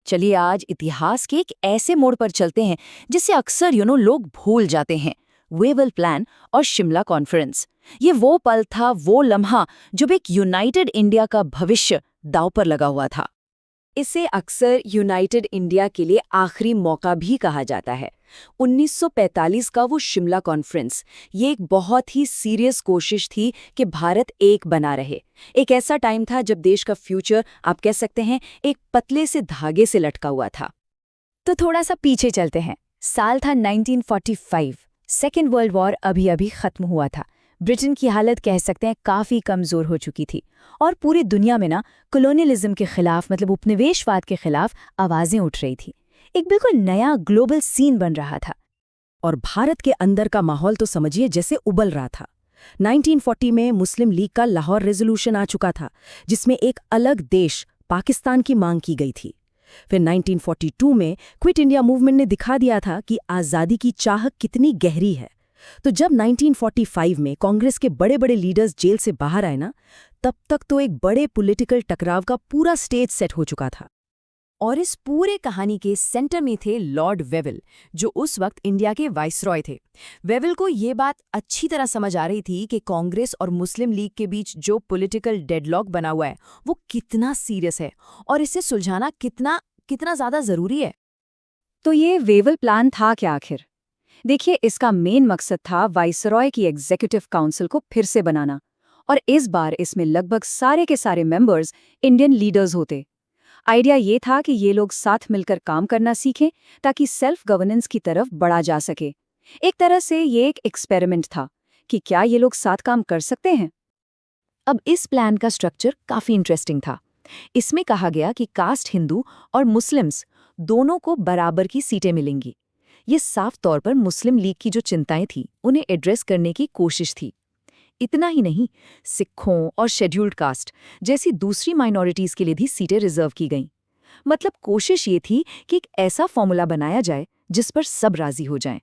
चलिए आज इतिहास के एक ऐसे मोड़ पर चलते हैं जिसे अक्सर लोग भूल जाते हैं। वेवल प्लान और शिमला कॉन्फ्रेंस। ये वो पल था, वो लम्हा जब एक यूनाइटेड इंडिया का भविष्य दांव पर लगा हुआ था। इसे अक्सर यूनाइटेड इंडिया के लिए आखिरी मौका भी कहा जाता है। 1945 का वो शिमला कॉन्फ्रेंस, ये एक बहुत ही सीरियस कोशिश थी कि भारत एक बना रहे। एक ऐसा टाइम था जब देश का फ्यूचर, आप कह सकते हैं, एक पतले से धागे से लटका हुआ था। तो थोड़ा सा पीछे चलते हैं। साल था 1945। सेकेंड वर्ल्ड वॉर अभी अभी खत्म हुआ था। ब्रिटेन की हालत कह सकते हैं काफ़ी कमज़ोर हो चुकी थी और पूरी दुनिया में कॉलोनियलिज्म के खिलाफ, मतलब उपनिवेशवाद के खिलाफ आवाज़ें उठ रही थी। एक बिल्कुल नया ग्लोबल सीन बन रहा था। और भारत के अंदर का माहौल तो समझिए जैसे उबल रहा था। 1940 में मुस्लिम लीग का लाहौर रेजोल्यूशन आ चुका था, जिसमें एक अलग देश पाकिस्तान की मांग की गई थी। फिर 1942 में क्विट इंडिया मूवमेंट ने दिखा दिया था कि आज़ादी की चाह कितनी गहरी है। तो जब 1945 में कांग्रेस के बड़े बड़े लीडर्स जेल से बाहर आए ना, तब तक तो एक बड़े पॉलिटिकल टकराव का पूरा स्टेज सेट हो चुका था। और इस पूरे कहानी के सेंटर में थे लॉर्ड वेवल, जो उस वक्त इंडिया के वाइसरॉय थे। वेवल को ये बात अच्छी तरह समझ आ रही थी कि कांग्रेस और मुस्लिम लीग के बीच जो पॉलिटिकल डेडलॉक बना हुआ है वो कितना सीरियस है और इसे सुलझाना कितना कितना ज़्यादा ज़रूरी है। तो ये वेवल प्लान था क्या आखिर? देखिए, इसका मेन मकसद था वाइसरॉय की एग्जीक्यूटिव काउंसिल को फिर से बनाना, और इस बार इसमें लगभग सारे के सारे मेंबर्स इंडियन लीडर्स होते। आइडिया ये था कि ये लोग साथ मिलकर काम करना सीखें ताकि सेल्फ गवर्नेंस की तरफ बढ़ा जा सके। एक तरह से ये एक एक्सपेरिमेंट था कि क्या ये लोग साथ काम कर सकते हैं। अब इस प्लान का स्ट्रक्चर काफी इंटरेस्टिंग था। इसमें कहा गया कि कास्ट हिंदू और मुस्लिम्स दोनों को बराबर की सीटें मिलेंगी। ये साफ तौर पर मुस्लिम लीग की जो चिंताएं थी उन्हें एड्रेस करने की कोशिश थी। इतना ही नहीं, सिखों और शेड्यूल्ड कास्ट जैसी दूसरी माइनॉरिटीज के लिए भी सीटें रिजर्व की गईं। मतलब कोशिश ये थी कि एक ऐसा फॉर्मूला बनाया जाए जिस पर सब राजी हो जाएं।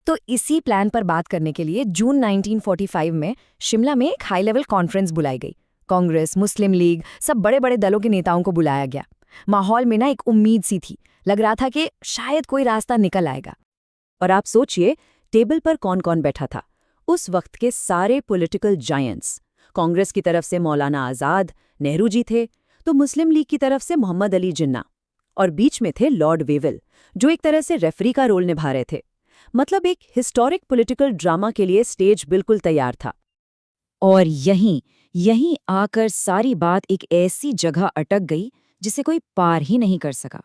तो इसी प्लान पर बात करने के लिए जून 1945 में शिमला में एक हाई लेवल कॉन्फ्रेंस बुलाई गई। कांग्रेस, मुस्लिम लीग, सब बड़े बड़े दलों के नेताओं को बुलाया गया। माहौल में एक उम्मीद सी थी, लग रहा था कि शायद कोई रास्ता निकल आएगा। और आप सोचिए, टेबल पर कौन कौन बैठा था। उस वक्त के सारे पॉलिटिकल जायंट्स। कांग्रेस की तरफ से मौलाना आज़ाद, नेहरू जी थे, तो मुस्लिम लीग की तरफ से मोहम्मद अली जिन्ना। और बीच में थे लॉर्ड वेवल, जो एक तरह से रेफरी का रोल निभा रहे थे। मतलब एक हिस्टोरिक पॉलिटिकल ड्रामा के लिए स्टेज बिल्कुल तैयार था। और यहीं आकर सारी बात एक ऐसी जगह अटक गई जिसे कोई पार ही नहीं कर सका।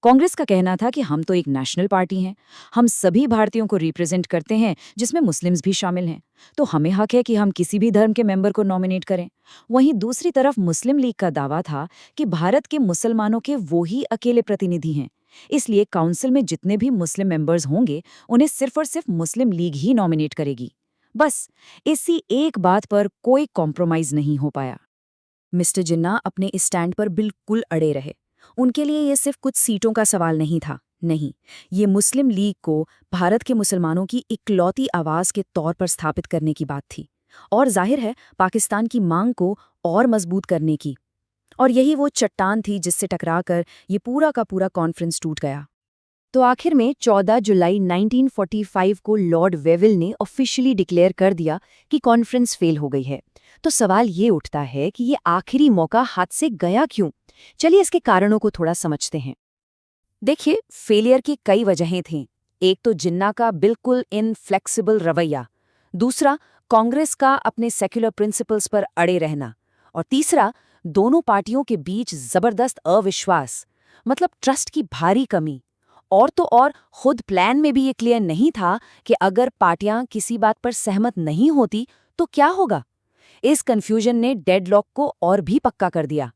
कांग्रेस का कहना था कि हम तो एक नेशनल पार्टी हैं, हम सभी भारतीयों को रिप्रेजेंट करते हैं, जिसमें मुस्लिम्स भी शामिल हैं, तो हमें हक है कि हम किसी भी धर्म के मेंबर को नॉमिनेट करें। वहीं दूसरी तरफ मुस्लिम लीग का दावा था कि भारत के मुसलमानों के वो ही अकेले प्रतिनिधि हैं, इसलिए काउंसिल में जितने भी मुस्लिम मेंबर्स होंगे उन्हें सिर्फ और सिर्फ मुस्लिम लीग ही नॉमिनेट करेगी। बस इसी एक बात पर कोई कॉम्प्रोमाइज नहीं हो पाया। मिस्टर जिन्ना अपने इस स्टैंड पर बिल्कुल अड़े रहे। उनके लिए ये सिर्फ कुछ सीटों का सवाल नहीं था, नहीं, ये मुस्लिम लीग को भारत के मुसलमानों की इकलौती आवाज़ के तौर पर स्थापित करने की बात थी, और जाहिर है पाकिस्तान की मांग को और मजबूत करने की। और यही वो चट्टान थी जिससे टकराकर ये पूरा का पूरा कॉन्फ्रेंस टूट गया। तो आखिर में 14 जुलाई 1945 को लॉर्ड वेवल ने ऑफिशियली डिक्लेयर कर दिया कि कॉन्फ्रेंस फेल हो गई है। तो सवाल ये उठता है कि ये आखिरी मौका हाथ से गया क्यों? चलिए इसके कारणों को थोड़ा समझते हैं। देखिए, फेलियर की कई वजहें थीं। एक तो जिन्ना का बिल्कुल इनफ्लेक्सिबल रवैया, दूसरा कांग्रेस का अपने सेक्युलर प्रिंसिपल्स पर अड़े रहना, और तीसरा दोनों पार्टियों के बीच जबरदस्त अविश्वास, मतलब ट्रस्ट की भारी कमी। और तो और खुद प्लान में भी ये क्लियर नहीं था कि अगर पार्टियां किसी बात पर सहमत नहीं होती तो क्या होगा। इस कंफ्यूजन ने डेडलॉक को और भी पक्का कर दिया।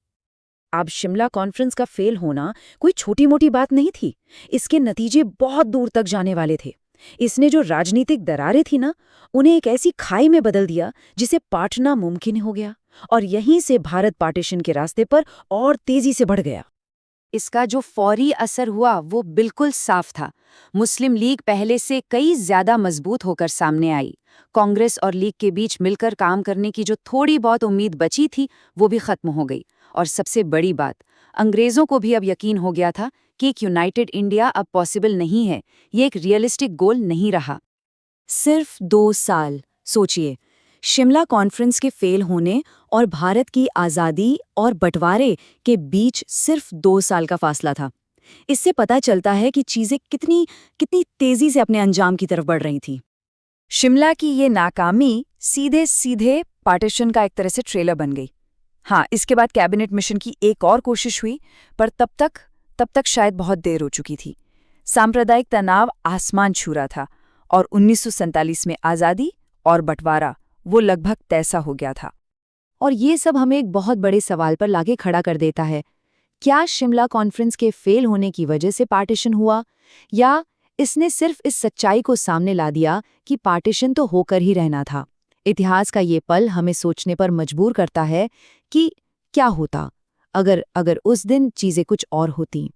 अब शिमला कॉन्फ्रेंस का फेल होना कोई छोटी मोटी बात नहीं थी, इसके नतीजे बहुत दूर तक जाने वाले थे। इसने जो राजनीतिक दरारें थी ना, उन्हें एक ऐसी खाई में बदल दिया जिसे पाटना मुमकिन हो गया, और यहीं से भारत पार्टीशन के रास्ते पर और तेजी से बढ़ गया। इसका जो फौरी असर हुआ वो बिल्कुल साफ था। मुस्लिम लीग पहले से कई ज्यादा मजबूत होकर सामने आई। कांग्रेस और लीग के बीच मिलकर काम करने की जो थोड़ी बहुत उम्मीद बची थी वो भी खत्म हो गई। और सबसे बड़ी बात, अंग्रेजों को भी अब यकीन हो गया था कि एक यूनाइटेड इंडिया अब पॉसिबल नहीं है, ये एक रियलिस्टिक गोल नहीं रहा। सिर्फ 2 साल, सोचिए, शिमला कॉन्फ्रेंस के फेल होने और भारत की आज़ादी और बंटवारे के बीच सिर्फ 2 साल का फासला था। इससे पता चलता है कि चीज़ें कितनी कितनी तेज़ी से अपने अंजाम की तरफ बढ़ रही थीं। शिमला की ये नाकामी सीधे सीधे पार्टीशन का एक तरह से ट्रेलर बन गई। हाँ, इसके बाद कैबिनेट मिशन की एक और कोशिश हुई, पर तब तक शायद बहुत देर हो चुकी थी। सांप्रदायिक तनाव आसमान छू रहा था और 1947 में आज़ादी और बंटवारा वो लगभग तैसा हो गया था। और ये सब हमें एक बहुत बड़े सवाल पर लाके खड़ा कर देता है। क्या शिमला कॉन्फ्रेंस के फेल होने की वजह से पार्टीशन हुआ, या इसने सिर्फ इस सच्चाई को सामने ला दिया कि पार्टीशन तो होकर ही रहना था? इतिहास का ये पल हमें सोचने पर मजबूर करता है कि क्या होता अगर उस दिन चीजें कुछ और होती।